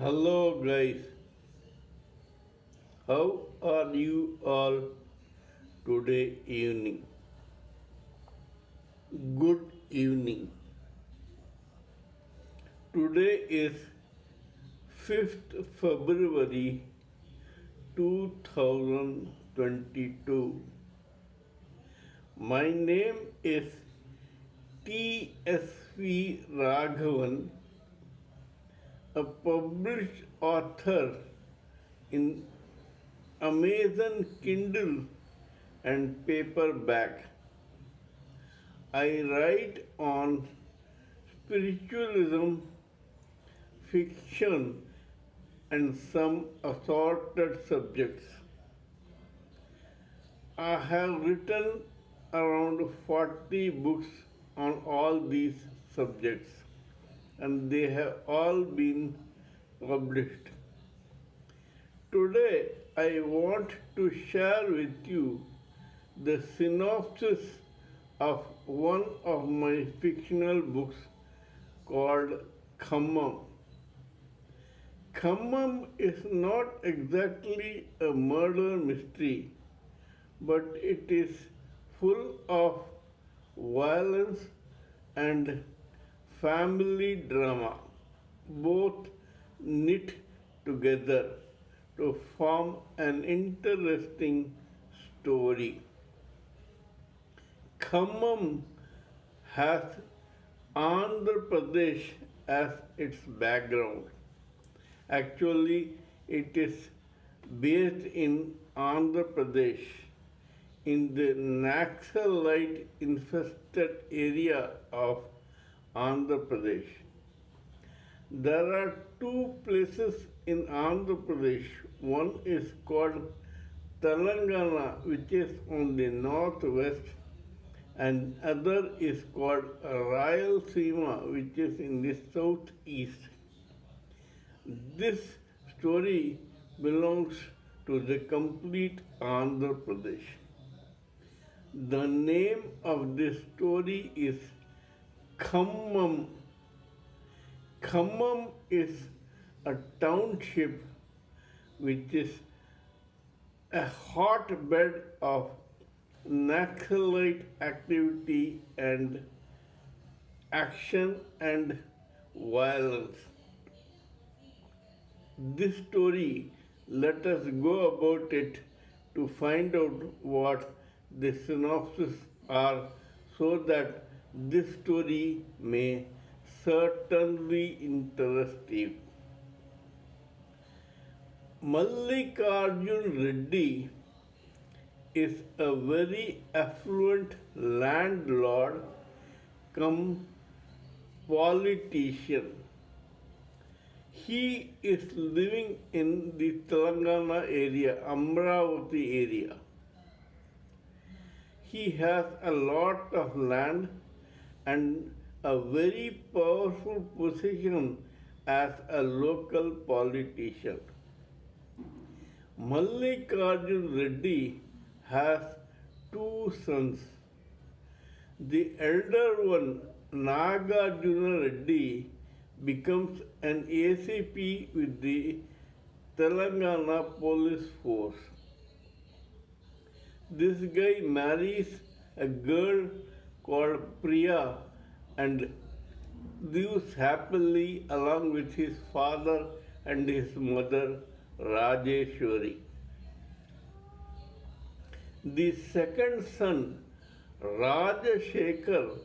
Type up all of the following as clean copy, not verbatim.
Hello guys, how are you all today evening? Good evening. Today is 5th February 2022. My name is TSV Raghavan, a published author in Amazon Kindle and paperback. I write on spiritualism, fiction, and some assorted subjects. I have written around 40 books on all these subjects, and they have all been published. Today, I want to share with you the synopsis of one of my fictional books called Khammam. Khammam is not exactly a murder mystery, but it is full of violence and family drama, both knit together to form an interesting story. Khammam has Andhra Pradesh as its background. Actually, it is based in Andhra Pradesh, in the Naxalite infested area of Andhra Pradesh. There are two places in Andhra Pradesh. One is called Telangana, which is on the northwest, and other is called Rayalaseema, which is in the southeast. This story belongs to the complete Andhra Pradesh. The name of this story is Khammam. Khammam is a township which is a hotbed of Naxalite activity and action and violence. This story, let us go about it to find out what the synopsis are so that this story may certainly interest you. Mallikarjun Reddy is a very affluent landlord come politician. He is living in the Telangana area, Amravati area. He has a lot of land and a very powerful position as a local politician. Mallikarjun Reddy has two sons. The elder one, Nagarjuna Reddy, becomes an ACP with the Telangana police force. This guy marries a girl called Priya and lives happily along with his father and his mother Rajeshwari. The second son, Rajashekar,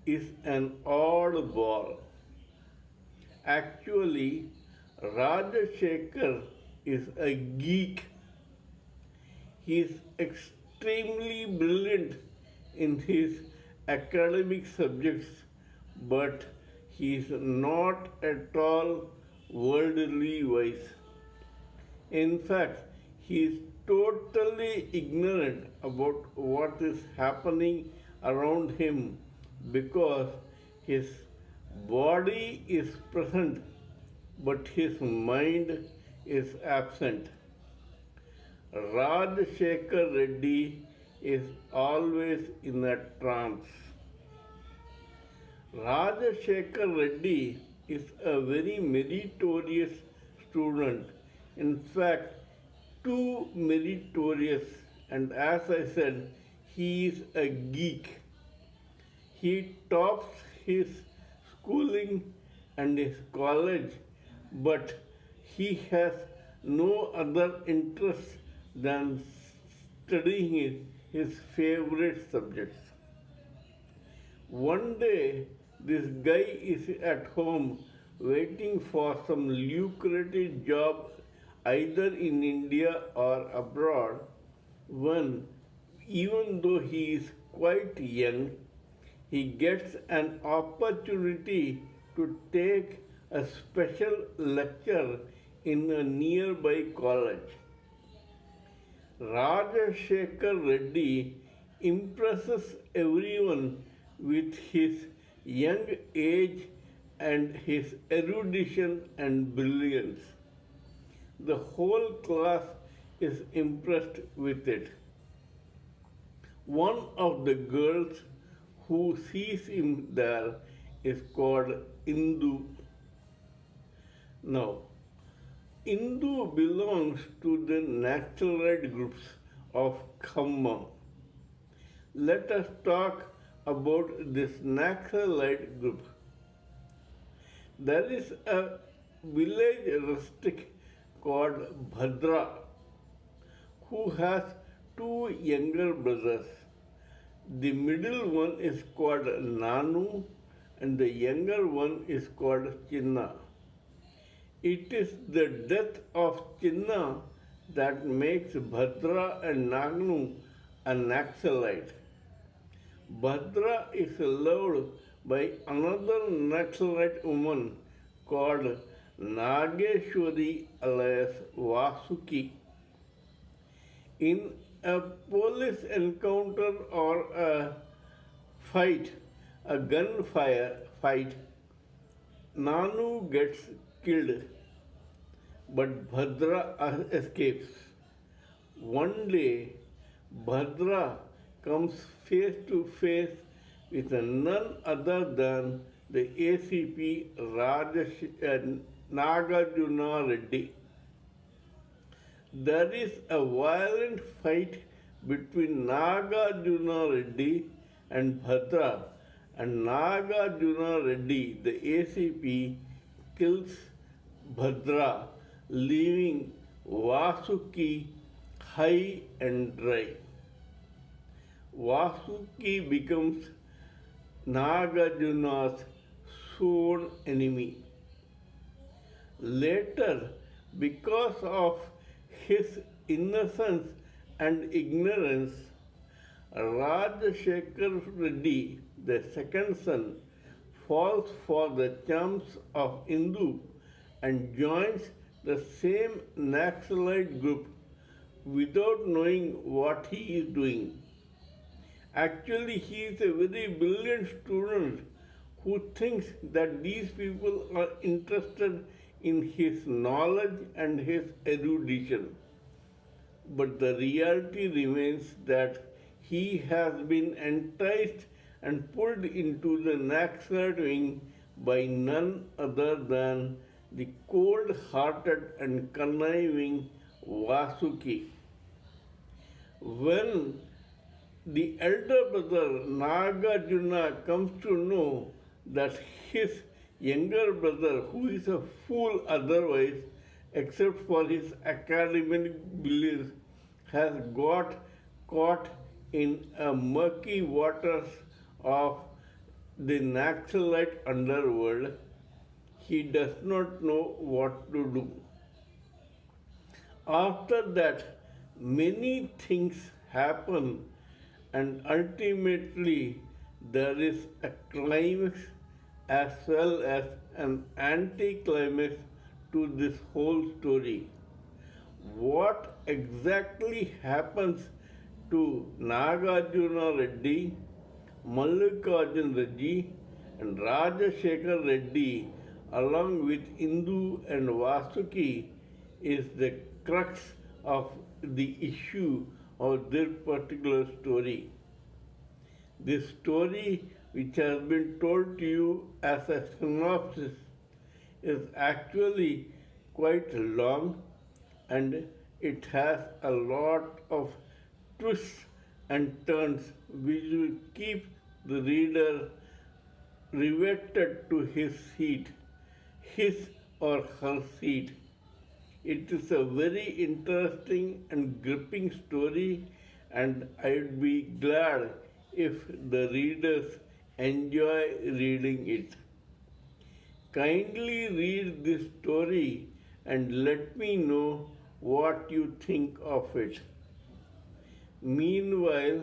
is an oddball. Actually, Rajashekar is a geek. He is extremely brilliant in his academic subjects, but he is not at all worldly wise. In fact, he is totally ignorant about what is happening around him because his body is present but his mind is absent. Rajshekar Reddy is always in a trance. Rajashekar Reddy is a very meritorious student. In fact, too meritorious, and as I said, he is a geek. He tops his schooling and his college, but he has no other interest than studying his favorite subjects. One day, this guy is at home waiting for some lucrative job either in India or abroad when, even though he is quite young, he gets an opportunity to take a special lecture in a nearby college. Rajashekar Reddy impresses everyone with his young age and his erudition and brilliance. The whole class is impressed with it. One of the girls who sees him there is called Indu. Now, Indu belongs to the Naxalite groups of Khammam. Let us talk about this Naxalite group. There is a village rustic called Bhadra who has two younger brothers. The middle one is called Nanu and the younger one is called Chinna. It is the death of Chinna that makes Bhadra and Nanu a Naxalite. Bhadra is loved by another Naxalite woman called Nageshwari alias Vasuki. In a police encounter or a fight, a gunfire fight, Nanu gets killed, but Bhadra escapes. One day, Bhadra comes face to face with none other than the ACP Nagarjuna Reddy. There is a violent fight between Nagarjuna Reddy and Bhadra, and Nagarjuna Reddy, the ACP, kills Bhadra, leaving Vasuki high and dry. Vasuki becomes Nagarjuna's sworn enemy. Later, because of his innocence and ignorance, Rajashekar Reddy, the second son, falls for the charms of Indu and joins the same Naxalite group without knowing what he is doing. Actually, he is a very brilliant student who thinks that these people are interested in his knowledge and his erudition. But the reality remains that he has been enticed and pulled into the Naxalite wing by none other than the cold-hearted and conniving Vasuki. When the elder brother Nagarjuna comes to know that his younger brother, who is a fool otherwise, except for his academic beliefs, has got caught in a murky waters of the Naxalite underworld, he does not know what to do. After that, many things happen, and ultimately there is a climax as well as an anticlimax to this whole story. What exactly happens to Nagarjuna Reddy, Mallikarjun Reddy, and Rajashekar Reddy along with Indu and Vasuki is the crux of the issue of this particular story. This story, which has been told to you as a synopsis, is actually quite long and it has a lot of twists and turns which will keep the reader riveted to his or her seat. It is a very interesting and gripping story, and I'd be glad if the readers enjoy reading it. Kindly read this story and let me know what you think of it. Meanwhile,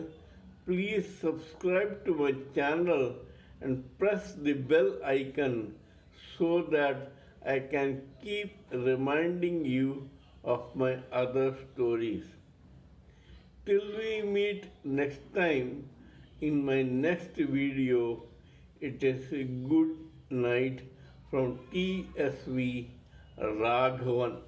please subscribe to my channel and press the bell icon so that I can keep reminding you of my other stories. Till we meet next time in my next video, it is a good night from TSV Raghavan.